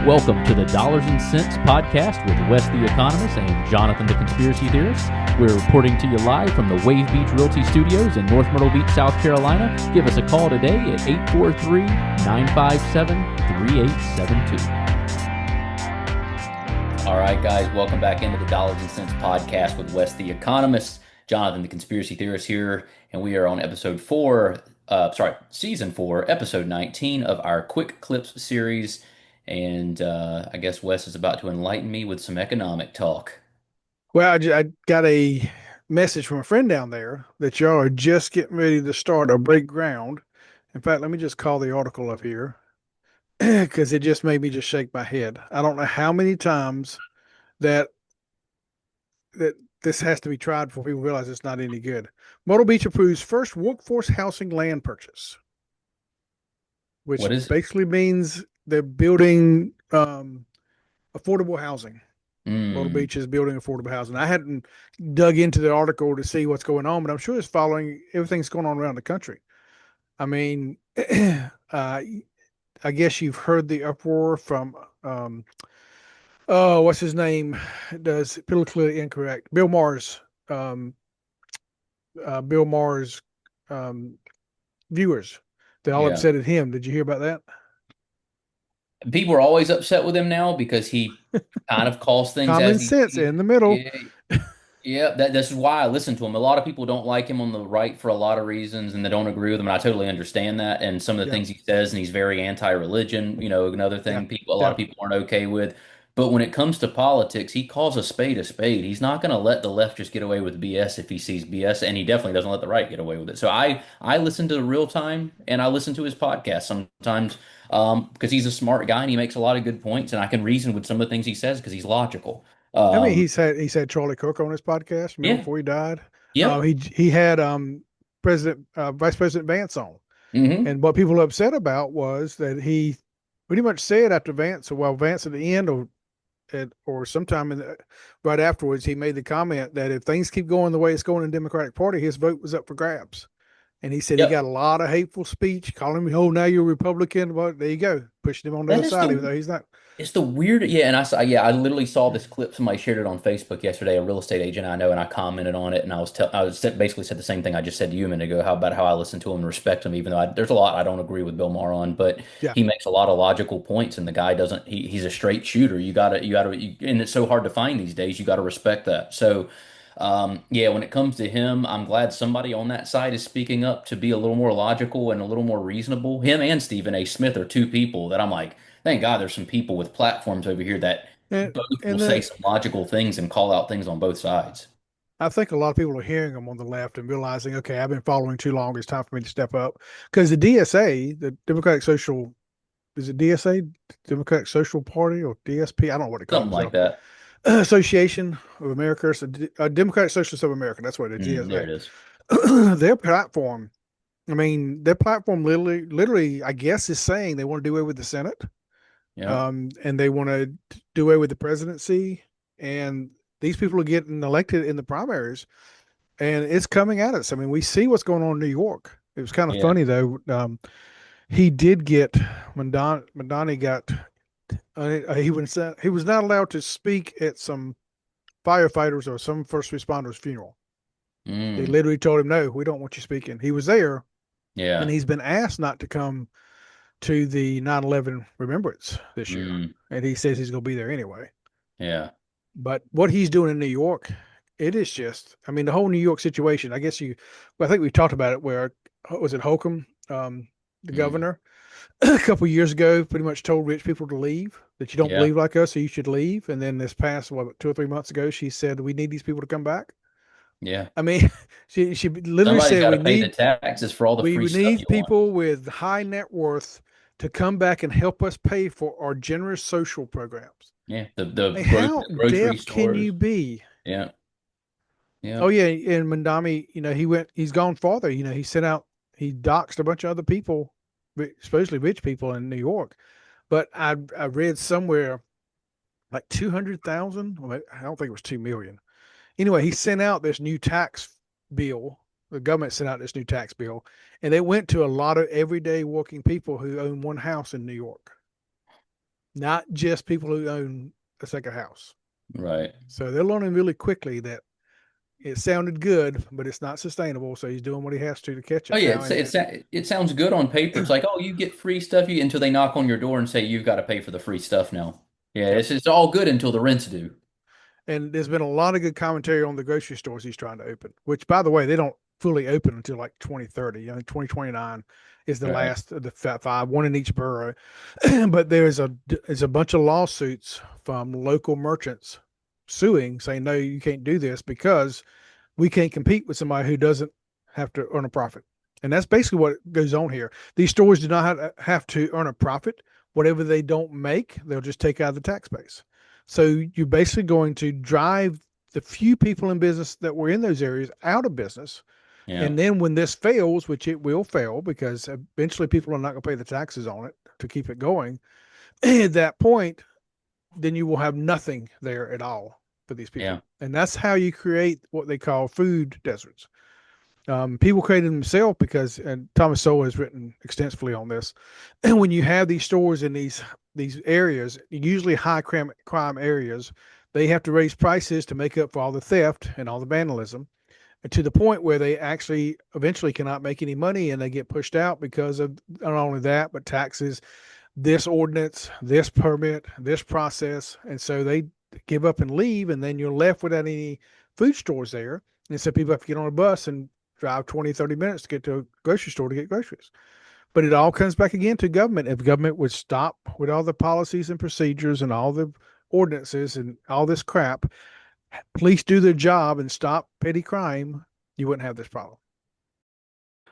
Welcome to the Dollars and Cents podcast with Wes the Economist and Jonathan the Conspiracy Theorist. We're reporting to you live from the Wave Beach Realty Studios in North Myrtle Beach, South Carolina. Give us a call today at 843-957-3872. All right, guys, welcome back into the Dollars and Cents podcast with Wes the Economist. Jonathan the Conspiracy Theorist here, and we are on season 4, episode 19 of our Quick Clips series. And I guess Wes is about to enlighten me with some economic talk. Well, I got a message from a friend down there that y'all are just getting ready to start or break ground. In fact, let me just call the article up here because it just made me just shake my head. I don't know how many times that that this has to be tried before people realize it's not any good. Myrtle Beach approves first workforce housing land purchase, which What is? basically means they're building affordable housing. Myrtle Mm, Beach is building affordable housing. I hadn't dug into the article to see what's going on, but I'm sure it's following everything's going on around the country. I mean, I guess you've heard the uproar from, oh, what's his name? Does politically incorrect Bill Maher's, um, Bill Maher's um, viewers. They all yeah. upset at him. Did you hear about that? People are always upset with him now because he kind of calls things Common as he sense sees. in the middle. Yeah, yeah. This is why I listen to him. A lot of people don't like him on the right for a lot of reasons, and they don't agree with him. And I totally understand that. And some of the Yeah, things he says, and he's very anti-religion. Another yeah, thing a lot yeah. of people aren't okay with. But when it comes to politics, he calls a spade a spade. He's not going to let the left just get away with BS if he sees BS, and he definitely doesn't let the right get away with it. So I listen to the real time, and I listen to his podcast sometimes because he's a smart guy and he makes a lot of good points, and I can reason with some of the things he says because he's logical. I mean, Um, he's had Charlie Cook on his podcast. Remember yeah, before he died, yep, he had Vice President Vance on, hmm and what people were upset about was that he pretty much said after Vance, well, Vance at the end or sometime right afterwards, he made the comment that if things keep going the way it's going in the Democratic Party, his vote was up for grabs. And he said he got yep. a lot of hateful speech, calling me, "Oh, now you're a Republican." Well, there you go, pushing him on the That other is side, even the though he's not. It's the weird, yeah. And I saw, yeah, I literally saw this clip. Somebody shared it on Facebook yesterday. A real estate agent I know, and I commented on it, and I was basically said the same thing I just said to you a minute ago. How about how I listen to him and respect him, even though there's a lot I don't agree with Bill Maher on, but Yeah, he makes a lot of logical points, and the guy doesn't. He's a straight shooter. And it's so hard to find these days. You got to respect that. So. Yeah, when it comes to him, I'm glad somebody on that side is speaking up to be a little more logical and a little more reasonable. Him and Stephen A. Smith are two people that I'm like, thank God there's some people with platforms over here that and both will and say the some logical things and call out things on both sides. I think a lot of people are hearing them on the left and realizing, okay, I've been following too long. It's time for me to step up. Because the DSA, the Democratic Social, is it DSA, Democratic Social Party, or DSP? I don't know what they call Something like themselves. that. Association of America, so Democratic Socialists of America. That's what it is, There it DSA. is. Their platform, I mean, their platform literally, I guess, is saying they want to do away with the Senate, Yeah. and they want to do away with the presidency. And these people are getting elected in the primaries and it's coming at us. I mean, we see what's going on in New York. It was kind of Yeah. funny though. He did get when Donnie got he was not allowed to speak at some firefighters or some first responders funeral. They Mm. literally told him, "No, we don't want you speaking." He was there, and Yeah. he's been asked not to come to the 9/11 remembrance this year, Mm. and he says he's going to be there anyway. Yeah. But what he's doing in New York, it is just, I mean, the whole New York situation. I guess well, I think we talked about it. Where was it Holcomb, the Mm. governor, a couple of years ago, pretty much told rich people to leave. That you don't Yeah. believe like us, so you should leave. And then this past 2 or 3 months ago, she said we need these people to come back. Yeah. I mean, she literally Somebody's said got to pay the taxes for all the we free stuff you need want. people with high net worth to come back and help us pay for our generous social programs. Yeah. The Like, how grocery deaf can you stores. be? Yeah. Yeah. Oh yeah, and Mandami, he's gone farther. He doxed a bunch of other people, supposedly rich people in New York. But I read somewhere like 200,000. I don't think it was 2 million. Anyway, he sent out this new tax bill. The government sent out this new tax bill, and they went to a lot of everyday working people who own one house in New York. not just people who own a second house. Right. So they're learning really quickly that it sounded good, but it's not sustainable. So he's doing what he has to catch Oh it yeah, now. And it sounds good on paper. It's like, oh, you get free stuff until they knock on your door and say you've got to pay for the free stuff now. Yeah, yep. it's all good until the rents due. And there's been a lot of good commentary on the grocery stores he's trying to open, which, by the way, they don't fully open until like 2030. 2029 is the Right. last of the five, one in each borough. But there's a bunch of lawsuits from local merchants suing, saying, no, you can't do this because we can't compete with somebody who doesn't have to earn a profit. And that's basically what goes on here. These stores do not have to earn a profit. Whatever they don't make, they'll just take out of the tax base. So you're basically going to drive the few people in business that were in those areas out of business. Yeah. And then when this fails, which it will fail because eventually people are not going to pay the taxes on it to keep it going, at that point, then you will have nothing there at all for these Yeah. people. And that's how you create what they call food deserts. People created themselves because, and Thomas Sowell has written extensively on this. And when you have these stores in these areas, usually high crime areas, they have to raise prices to make up for all the theft and all the vandalism, and to the point where they actually eventually cannot make any money and they get pushed out because of not only that but taxes, this ordinance, this permit, this process. And so they give up and leave, and then you're left without any food stores there. And so people have to get on a bus and drive 20, 30 minutes to get to a grocery store to get groceries. But it all comes back again to government. If government would stop with all the policies and procedures and all the ordinances and all this crap, police do their job and stop petty crime, you wouldn't have this problem.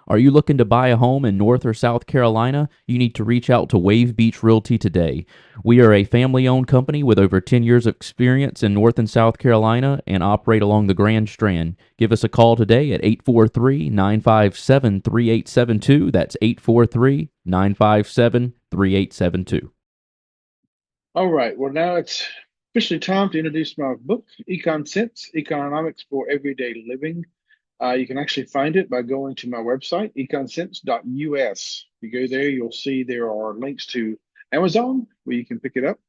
Are you looking to buy a home in North or South Carolina? You need to reach out to Wave Beach Realty today. We are a family owned company with over 10 years of experience in North and South Carolina and operate along the Grand Strand. Give us a call today at 843 957 3872. That's 843 957 3872. All right. Well, now it's officially time to introduce my book, Econ Sense, Economics for Everyday Living. You can actually find it by going to my website, econsense.us. If you go there, you'll see there are links to Amazon where you can pick it up,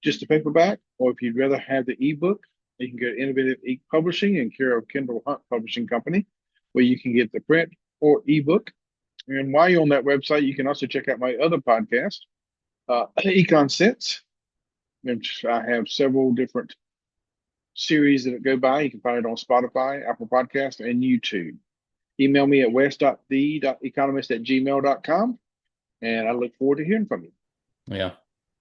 just the paperback, or if you'd rather have the ebook, you can go to Innovative Ink Publishing and care of Kendall Hunt Publishing Company, where you can get the print or ebook. And while you're on that website, you can also check out my other podcast, Econ Sense, which I have several different series that go by. You can find it on Spotify, Apple Podcast, and YouTube. Email me at west.the.economist@gmail.com, and I look forward to hearing from you. Yeah.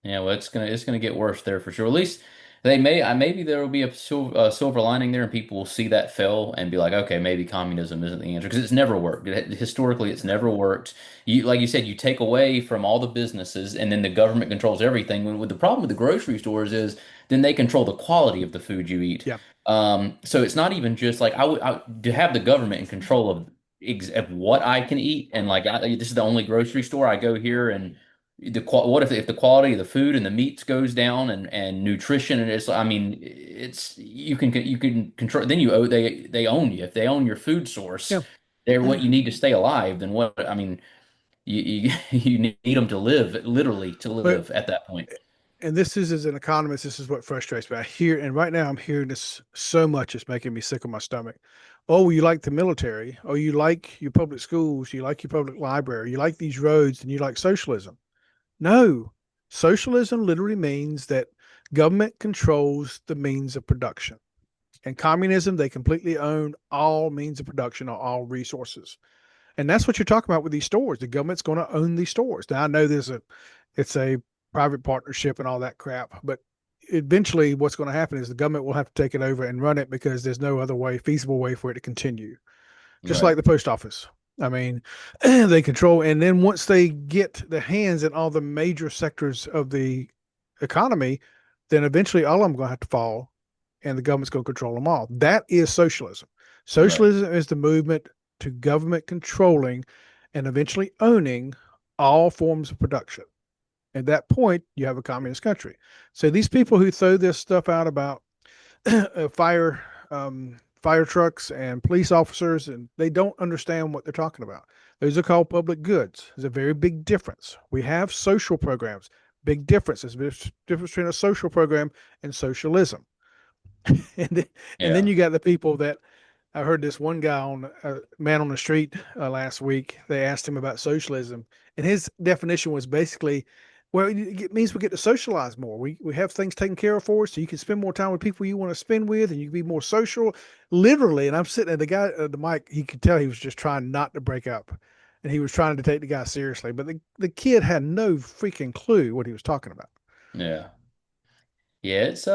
Yeah, well, it's gonna get worse there for sure. At least maybe there will be a silver lining there, and people will see that fail and be like, okay, maybe communism isn't the answer because it's never worked. Historically, it's never worked. Like you said, you take away from all the businesses, and then the government controls everything. When the problem with the grocery stores is then they control the quality of the food you eat. Yeah. So it's not even just like to have the government in control of what I can eat, and like this is the only grocery store I go here and what if the quality of the food and the meats goes down and nutrition and it's I mean it's you can control then you owe they own you if they own your food source Yeah. they're what you need to stay alive then what I mean you you need them to live literally to But live at that point. and this is as an economist, this is what frustrates me. I hear, and right now I'm hearing this so much, it's making me sick of my stomach. Oh, you like the military. Oh, you like your public schools. You like your public library. You like these roads, and you like socialism. No, socialism literally means that government controls the means of production. And communism, they completely own all means of production or all resources. And that's what you're talking about with these stores. The government's going to own these stores. Now I know it's a private partnership and all that crap, but eventually what's going to happen is the government will have to take it over and run it because there's no other way, feasible way for it to continue. Just Right. like the post office. I mean, they control, and then once they get the hands in all the major sectors of the economy, then eventually all of them are going to have to fall, and the government's going to control them all. That is socialism. Right. Socialism is the movement to government controlling and eventually owning all forms of production. At that point, you have a communist country. So these people who throw this stuff out about fire trucks and police officers, and they don't understand what they're talking about. Those are called public goods. There's a very big difference. We have social programs. Big difference. There's a big difference between a social program and socialism. And then Yeah. you got the people that I heard this one guy on Man on the Street last week. They asked him about socialism, and his definition was basically, well, it means we get to socialize more. We have things taken care of for us, so you can spend more time with people you want to spend with, and you can be more social, literally. And I'm sitting at the guy at the mic. He could tell he was just trying not to break up, and he was trying to take the guy seriously. But the kid had no freaking clue what he was talking about. Yeah. Yeah, it's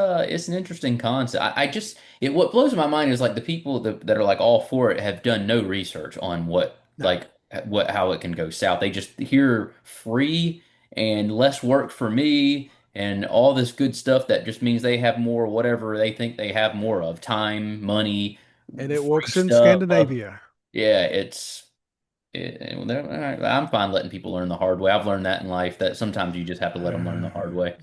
an interesting concept. I just it what blows my mind is like the people that are like all for it have done no research on No, what how it can go south. They just hear free and less work for me and all this good stuff that just means they have more whatever they think they have more of time, money, and it free works in stuff. Scandinavia. Yeah, I'm fine letting people learn the hard way. I've learned that in life that sometimes you just have to let them learn the hard way.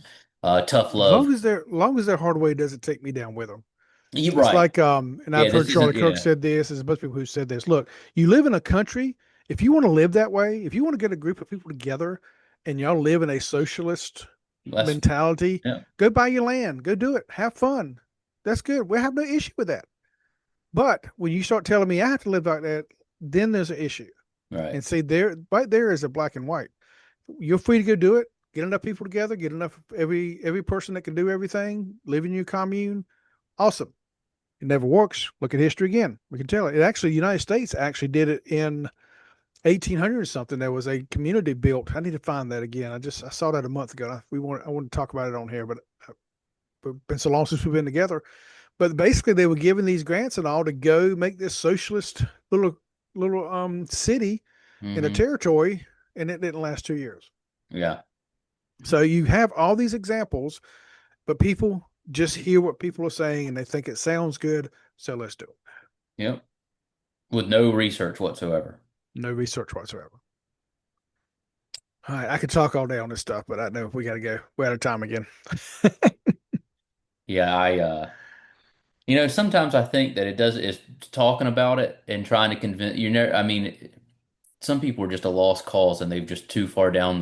Tough As love. long as their hard way doesn't take me down with them. You're It's right. like and Yeah, I've heard this Charlie isn't, Kirk yeah. said this. There's a bunch of people who said this. Look, you live in a country. If you want to live that way, if you want to get a group of people together and y'all live in a socialist That's, mentality, yeah, go buy your land, go do it, have fun. That's good. We have no issue with that. But when you start telling me I have to live like that, then there's an issue. right. And see, there, right there is a black and white. You're free to go do it. Get enough people together. Get enough every person that can do everything. Live in your commune. Awesome. It never works. Look at history again. We can tell it. It actually, the United States actually did it in 1800 or something. There was a community built. I need to find that again. I saw that a month ago. I want to talk about it on here, but it's been so long since we've been together. But basically, they were given these grants and all to go make this socialist little city in a Hmm. territory, and it didn't last 2 years. Yeah. So you have all these examples, but people just hear what people are saying and they think it sounds good, so let's do it. Yep. With no research whatsoever. No research whatsoever. All right, I could talk all day on this stuff, but I know we got to go. We're out of time again. Yeah, sometimes I think that it does is talking about it and trying to convince you know, I mean, some people are just a lost cause and they've just too far down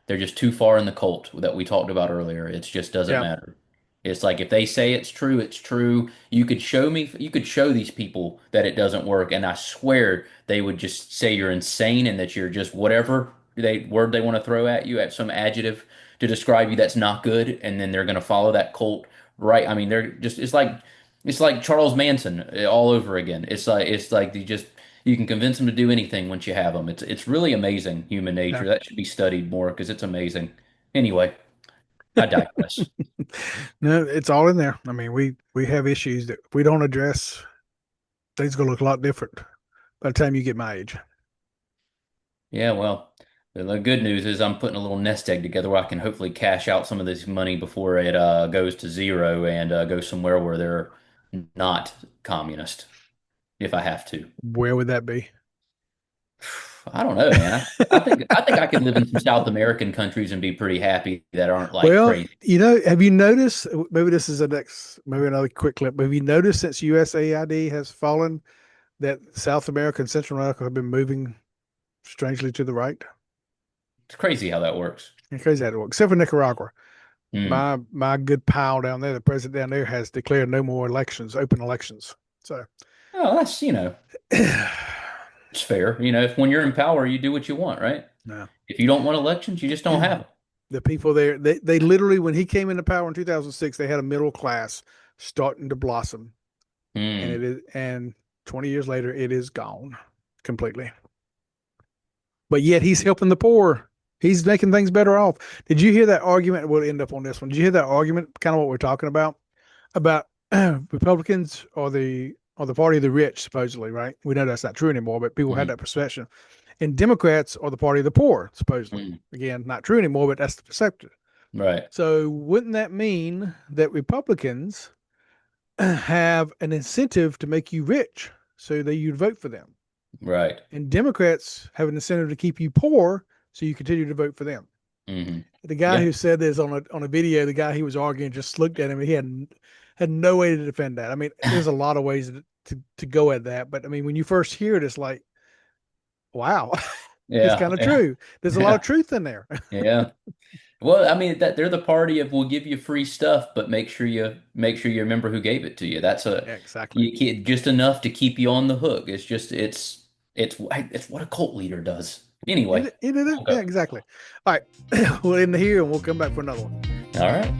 they're just too far in the cult that we talked about earlier. It just doesn't Yeah. matter. It's like if they say it's true, it's true. You could show these people that it doesn't work, and I swear they would just say you're insane and that you're just whatever word they want to throw at you at some adjective to describe you that's not good, and then they're going to follow that cult, right? I mean, they're just it's like Charles Manson all over again. It's like you can convince them to do anything once you have them. It's really amazing human Yeah. nature. That should be studied more because it's amazing. Anyway, I digress. No, it's all in there. I mean, we have issues that if we don't address, things gonna look a lot different by the time you get my age. Yeah, well, the good news is I'm putting a little nest egg together where I can hopefully cash out some of this money before it goes to zero and go somewhere where they're not communist if I have to. Where would that be? I don't know, man. I think I could live in some South American countries and be pretty happy that aren't like Well, crazy. have you noticed? Maybe this is maybe another quick clip. Have you noticed since USAID has fallen that South America and Central America have been moving strangely to the right? It's crazy how that works. It's crazy how it works, except for Nicaragua. Hmm. My good pal down there, the president down there, has declared no more elections, open elections. So, Oh, that's, it's fair. If when you're in power, you do what you want, right? no. If you don't want elections, you just don't have them. The people there, they literally, when he came into power in 2006, they had a middle class starting to blossom, and Hmm. it is, and 20 years later, it is gone completely. But yet he's helping the poor. He's making things better off. Did you hear that argument? We'll end up on this one. Did you hear that argument? Kind of what we're talking about Republicans or the party of the rich, supposedly, right? We know that's not true anymore, but people had Hmm. that perception. And Democrats are the party of the poor, supposedly. Hmm. Again, not true anymore, but that's the perception. Right. So wouldn't that mean that Republicans have an incentive to make you rich so that you'd vote for them? Right. And Democrats have an incentive to keep you poor so you continue to vote for them. Hmm. The guy Yeah. who said this on a video, the guy he was arguing just looked at him and he had no way to defend that. I mean, there's a lot of ways to go at that, but I mean, when you first hear it, it's like, wow, it's Yeah. kind of Yeah. true. There's a lot of Yeah. truth in there. Yeah. Well, I mean that they're the party of we'll give you free stuff, but make sure you remember who gave it to you. That's a Yeah, exactly. you can't, just enough to keep you on the hook. It's what a cult leader does. Anyway, Yeah, okay. exactly. All right, we'll end here and we'll come back for another one. All right.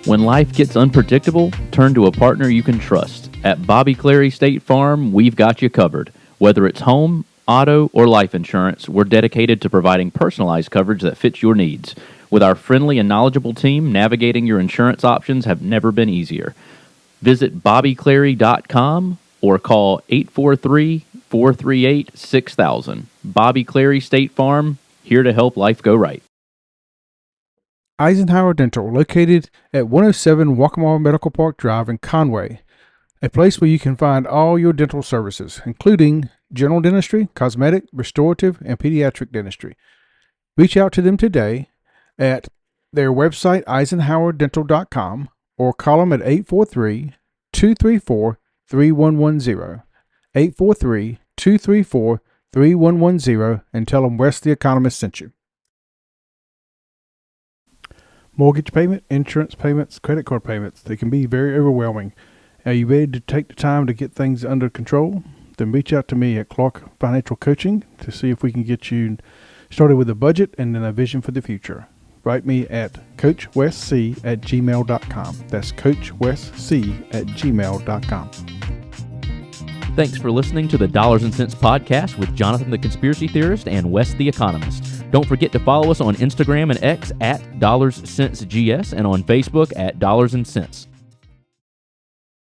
When life gets unpredictable, turn to a partner you can trust. At Bobby Clary State Farm, we've got you covered. Whether it's home, auto, or life insurance, we're dedicated to providing personalized coverage that fits your needs. With our friendly and knowledgeable team, navigating your insurance options have never been easier. Visit bobbyclary.com or call 843-438-6000. Bobby Clary State Farm, here to help life go right. Eisenhower Dental, located at 107 Waccamaw Medical Park Drive in Conway, a place where you can find all your dental services, including general dentistry, cosmetic, restorative, and pediatric dentistry. Reach out to them today at their website, eisenhowerdental.com, or call them at 843-234-3110, 843-234-3110, and tell them Wes the Economist sent you. Mortgage payment, insurance payments, credit card payments, they can be very overwhelming. Are you ready to take the time to get things under control? Then reach out to me at Clark Financial Coaching to see if we can get you started with a budget and then a vision for the future. Write me at coachwesc@gmail.com. That's coachwesc@gmail.com. Thanks for listening to the Dollars and Cents Podcast with Jonathan the Conspiracy Theorist and Wes the Economist. Don't forget to follow us on Instagram and X at DollarsCentsGS and on Facebook at Dollars and Cents.